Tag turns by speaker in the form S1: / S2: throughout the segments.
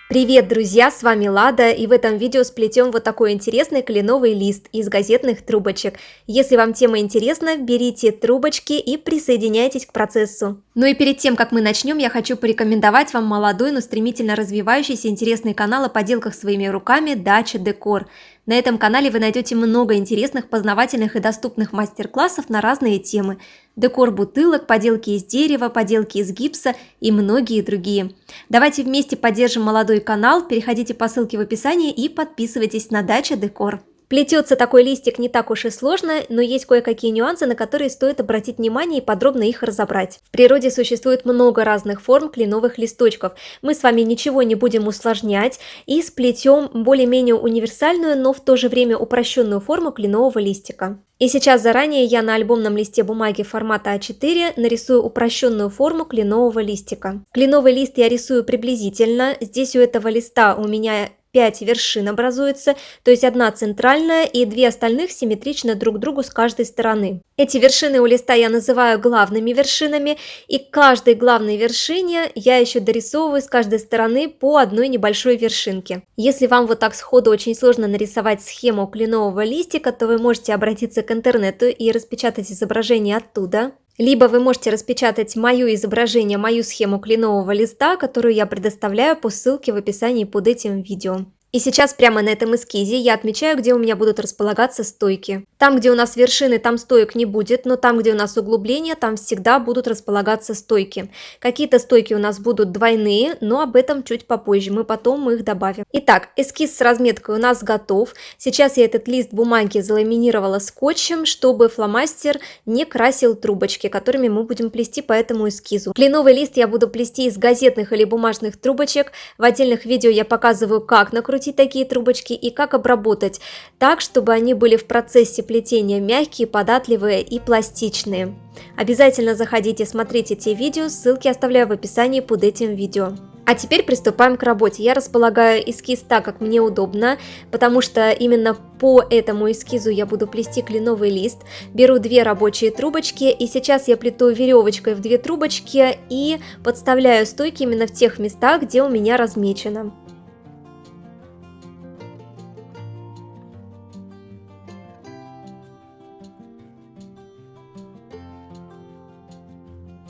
S1: Привет, друзья, с вами Лада, и в этом видео сплетем вот такой интересный кленовый лист из газетных трубочек. Если вам тема интересна, берите трубочки и присоединяйтесь к процессу. Ну и перед тем, как мы начнем, я хочу порекомендовать вам молодой, но стремительно развивающийся интересный канал о поделках своими руками «Дача Декор». На этом канале вы найдете много интересных, познавательных и доступных мастер-классов на разные темы. Декор бутылок, поделки из дерева, поделки из гипса и многие другие. Давайте вместе поддержим молодой канал, переходите по ссылке в описании и подписывайтесь на Дача Декор. Плетется такой листик не так уж и сложно, но есть кое-какие нюансы, на которые стоит обратить внимание и подробно их разобрать. В природе существует много разных форм кленовых листочков. Мы с вами ничего не будем усложнять и сплетем более-менее универсальную, но в то же время упрощенную форму кленового листика. И сейчас заранее я на альбомном листе бумаги формата А4 нарисую упрощенную форму кленового листика. Кленовый лист я рисую приблизительно. Здесь у этого листа у меня 5 вершин образуется, то есть одна центральная и 2 остальных симметрично друг другу с каждой стороны. Эти вершины у листа я называю главными вершинами, и к каждой главной вершине я еще дорисовываю с каждой стороны по одной небольшой вершинке. Если вам вот так сходу очень сложно нарисовать схему кленового листика, то вы можете обратиться к интернету и распечатать изображение оттуда. Либо вы можете распечатать мое изображение, мою схему кленового листа, которую я предоставляю по ссылке в описании под этим видео. И сейчас прямо на этом эскизе я отмечаю, где у меня будут располагаться стойки. Там, где у нас вершины, там стоек не будет, но там, где у нас углубления, там всегда будут располагаться стойки. Какие-то стойки у нас будут двойные, но об этом чуть попозже, мы потом их добавим. Итак, эскиз с разметкой у нас готов. Сейчас я этот лист бумаги заламинировала скотчем, чтобы фломастер не красил трубочки, которыми мы будем плести по этому эскизу. Кленовый лист я буду плести из газетных или бумажных трубочек. В отдельных видео я показываю, как накрутить такие трубочки и как обработать так, чтобы они были в процессе плетения мягкие, податливые и пластичные. Обязательно заходите, смотрите те видео, ссылки оставляю в описании под этим видео. А теперь приступаем к работе. Я располагаю эскиз так, как мне удобно, потому что именно по этому эскизу я буду плести кленовый лист. Беру 2 рабочие трубочки, и сейчас я плету веревочкой в 2 трубочки и подставляю стойки именно в тех местах, где у меня размечено.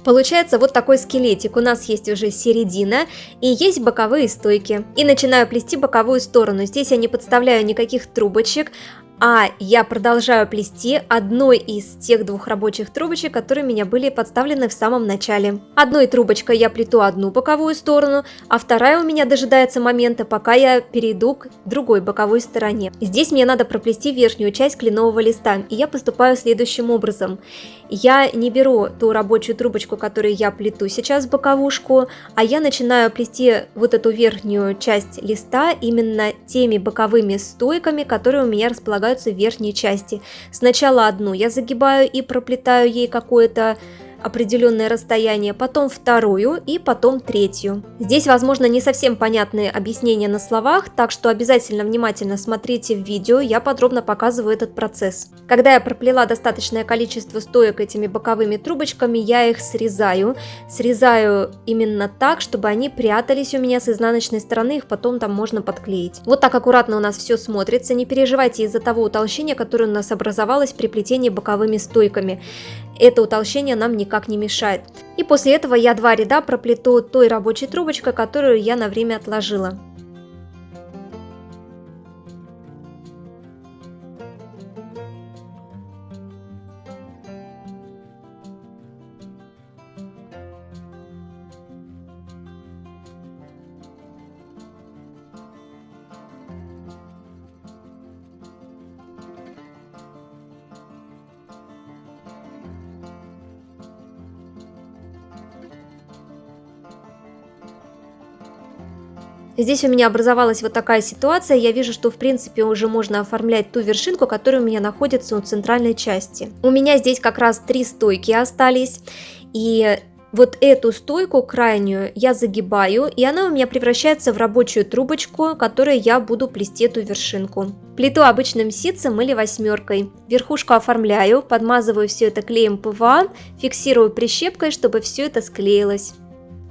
S1: Получается вот такой скелетик. У нас есть уже середина и есть боковые стойки. И начинаю плести боковую сторону. Здесь я не подставляю никаких трубочек, а я продолжаю плести одной из тех 2 рабочих трубочек, которые у меня были подставлены в самом начале. Одной трубочкой я плету одну боковую сторону, а вторая у меня дожидается момента, пока я перейду к другой боковой стороне. Здесь мне надо проплести верхнюю часть кленового листа, и я поступаю следующим образом. Я не беру ту рабочую трубочку, которую я плету сейчас боковушку, а я начинаю плести вот эту верхнюю часть листа именно теми боковыми стойками, которые у меня располагаются в верхней части. Сначала одну я загибаю и проплетаю ей какое-то определенное расстояние, потом вторую и потом третью. Здесь, возможно, не совсем понятные объяснения на словах, так что обязательно внимательно смотрите в видео, я подробно показываю этот процесс. Когда я проплела достаточное количество стоек этими боковыми трубочками, я их срезаю. Срезаю именно так, чтобы они прятались у меня с изнаночной стороны, их потом там можно подклеить. Вот так аккуратно у нас все смотрится, не переживайте из-за того утолщения, которое у нас образовалось при плетении боковыми стойками. Это утолщение нам никак не мешает. И после этого я 2 ряда проплету той рабочей трубочкой, которую я на время отложила. Здесь у меня образовалась вот такая ситуация, я вижу, что в принципе уже можно оформлять ту вершинку, которая у меня находится у центральной части. У меня здесь как раз 3 стойки остались, и вот эту стойку крайнюю я загибаю, и она у меня превращается в рабочую трубочку, которой я буду плести эту вершинку. Плету обычным ситцем или 8. Верхушку оформляю, подмазываю все это клеем ПВА, фиксирую прищепкой, чтобы все это склеилось.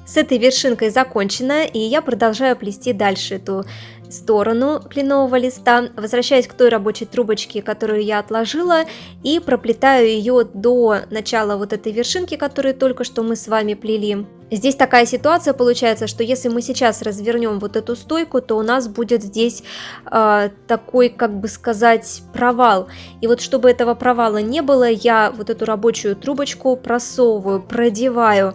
S1: С этой вершинкой закончено, и я продолжаю плести дальше эту сторону кленового листа, возвращаясь к той рабочей трубочке, которую я отложила, и проплетаю ее до начала вот этой вершинки, которую только что мы с вами плели. Здесь такая ситуация получается, что если мы сейчас развернем вот эту стойку, то у нас будет здесь такой, как бы сказать, провал. И вот чтобы этого провала не было, я вот эту рабочую трубочку просовываю, продеваю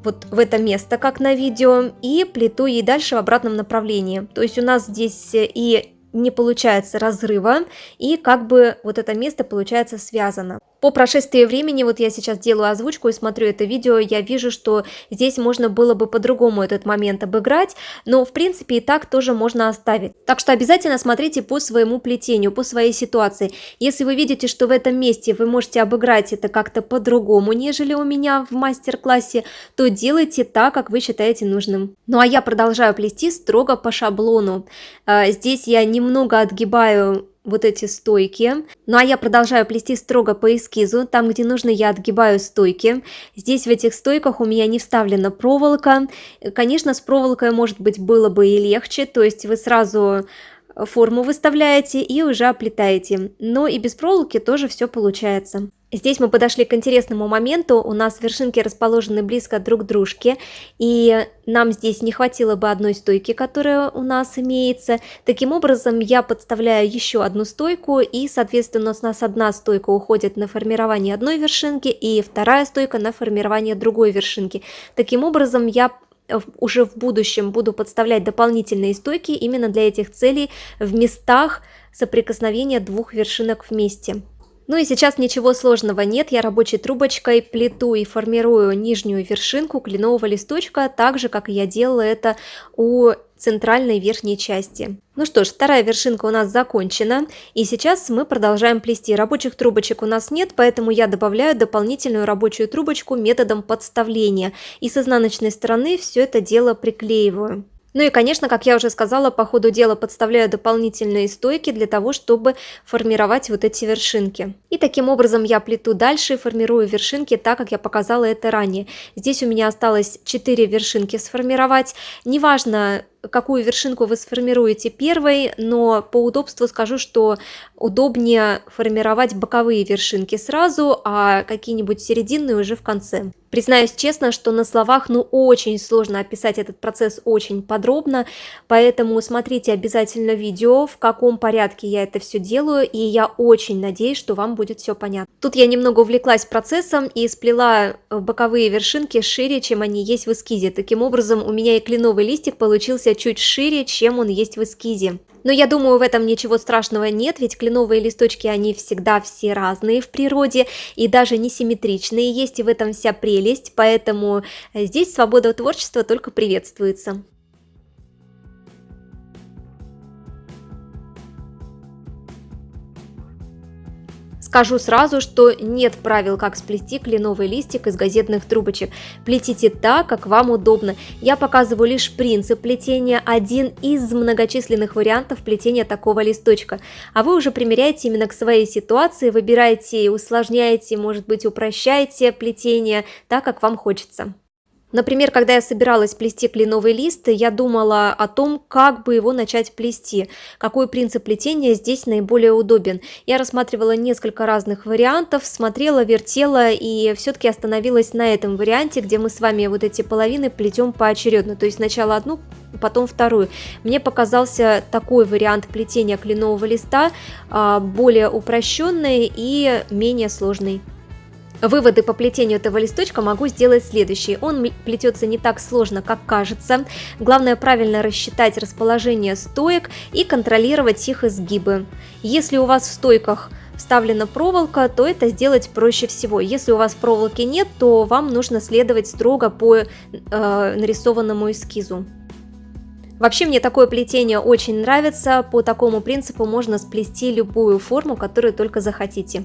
S1: вот в это место, как на видео, и плету ей дальше в обратном направлении. То есть у нас здесь и не получается разрыва, и как бы вот это место получается связано. По прошествии времени, вот я сейчас делаю озвучку и смотрю это видео, я вижу, что здесь можно было бы по-другому этот момент обыграть, но в принципе и так тоже можно оставить. Так что обязательно смотрите по своему плетению, по своей ситуации. Если вы видите, что в этом месте вы можете обыграть это как-то по-другому, нежели у меня в мастер-классе, то делайте так, как вы считаете нужным. Ну а я продолжаю плести строго по шаблону. Здесь я немного отгибаю вот эти стойки. Ну а я продолжаю плести строго по эскизу. Там, где нужно, я отгибаю стойки. Здесь в этих стойках у меня не вставлена проволока. Конечно, с проволокой, может быть, было бы и легче. То есть вы сразу форму выставляете и уже оплетаете. Но и без проволоки тоже все получается. Здесь мы подошли к интересному моменту, у нас вершинки расположены близко друг к дружке, и нам здесь не хватило бы одной стойки, которая у нас имеется. Таким образом, я подставляю еще одну стойку, и, соответственно, у нас одна стойка уходит на формирование одной вершинки, и вторая стойка на формирование другой вершинки. Таким образом, я уже в будущем буду подставлять дополнительные стойки именно для этих целей в местах соприкосновения двух вершинок вместе. Ну и сейчас ничего сложного нет, я рабочей трубочкой плету и формирую нижнюю вершинку кленового листочка, так же, как я делала это у центральной верхней части. Ну что ж, вторая вершинка у нас закончена, и сейчас мы продолжаем плести. Рабочих трубочек у нас нет, поэтому я добавляю дополнительную рабочую трубочку методом подставления, и с изнаночной стороны все это дело приклеиваю. Ну и, конечно, как я уже сказала, по ходу дела подставляю дополнительные стойки для того, чтобы формировать вот эти вершинки. И таким образом я плету дальше, формирую вершинки так, как я показала это ранее. Здесь у меня осталось 4 вершинки сформировать. Неважно, какую вершинку вы сформируете первой, но по удобству скажу, что удобнее формировать боковые вершинки сразу, а какие-нибудь серединные уже в конце. Признаюсь честно, что на словах очень сложно описать этот процесс очень подробно, поэтому смотрите обязательно видео, в каком порядке я это все делаю, и я очень надеюсь, что вам будет все понятно. Тут я немного увлеклась процессом и сплела боковые вершинки шире, чем они есть в эскизе. Таким образом, у меня и кленовый листик получился чуть шире, чем он есть в эскизе. Но я думаю, в этом ничего страшного нет, ведь кленовые листочки, они всегда все разные в природе и даже несимметричные, есть и в этом вся прелесть, поэтому здесь свобода творчества только приветствуется. Скажу сразу, что нет правил, как сплести кленовый листик из газетных трубочек. Плетите так, как вам удобно. Я показываю лишь принцип плетения, один из многочисленных вариантов плетения такого листочка. А вы уже примеряете именно к своей ситуации, выбираете и усложняете, может быть, упрощаете плетение так, как вам хочется. Например, когда я собиралась плести кленовый лист, я думала о том, как бы его начать плести, какой принцип плетения здесь наиболее удобен. Я рассматривала несколько разных вариантов, смотрела, вертела и все-таки остановилась на этом варианте, где мы с вами вот эти половины плетем поочередно, то есть сначала одну, потом вторую. Мне показался такой вариант плетения кленового листа более упрощенный и менее сложный. Выводы по плетению этого листочка могу сделать следующие. Он плетется не так сложно, как кажется. Главное правильно рассчитать расположение стоек и контролировать их изгибы. Если у вас в стойках вставлена проволока, то это сделать проще всего. Если у вас проволоки нет, то вам нужно следовать строго по нарисованному эскизу. Вообще мне такое плетение очень нравится. По такому принципу можно сплести любую форму, которую только захотите.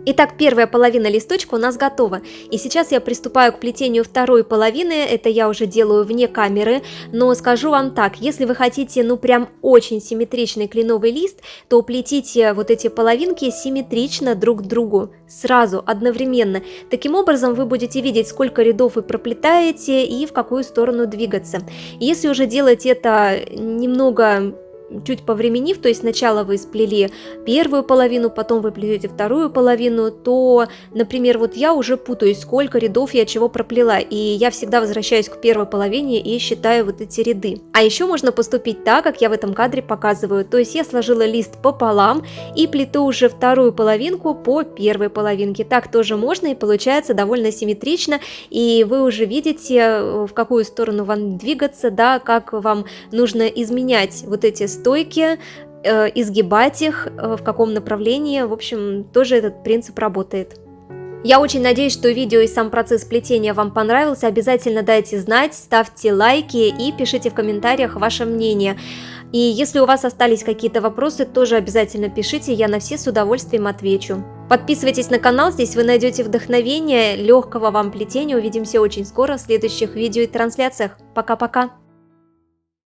S1: Итак, первая половина листочка у нас готова. И сейчас я приступаю к плетению второй половины. Это я уже делаю вне камеры. Но скажу вам так, если вы хотите, ну прям очень симметричный кленовый лист, то плетите вот эти половинки симметрично друг к другу. Сразу, одновременно. Таким образом вы будете видеть, сколько рядов вы проплетаете и в какую сторону двигаться. Если уже делать это немного чуть повременив, то есть сначала вы сплели первую половину, потом вы плетете вторую половину, то, например, вот я уже путаюсь, сколько рядов я чего проплела, и я всегда возвращаюсь к первой половине и считаю вот эти ряды. А еще можно поступить так, как я в этом кадре показываю, то есть я сложила лист пополам и плету уже вторую половинку по первой половинке. Так тоже можно, и получается довольно симметрично, и вы уже видите, в какую сторону вам двигаться, да, как вам нужно изменять вот эти стойки, изгибать их, в каком направлении. В общем, тоже этот принцип работает. Я очень надеюсь, что видео и сам процесс плетения вам понравился. Обязательно дайте знать, ставьте лайки и пишите в комментариях ваше мнение. И если у вас остались какие-то вопросы, тоже обязательно пишите, я на все с удовольствием отвечу. Подписывайтесь на канал, здесь вы найдете вдохновение, легкого вам плетения. Увидимся очень скоро в следующих видео и трансляциях. Пока-пока!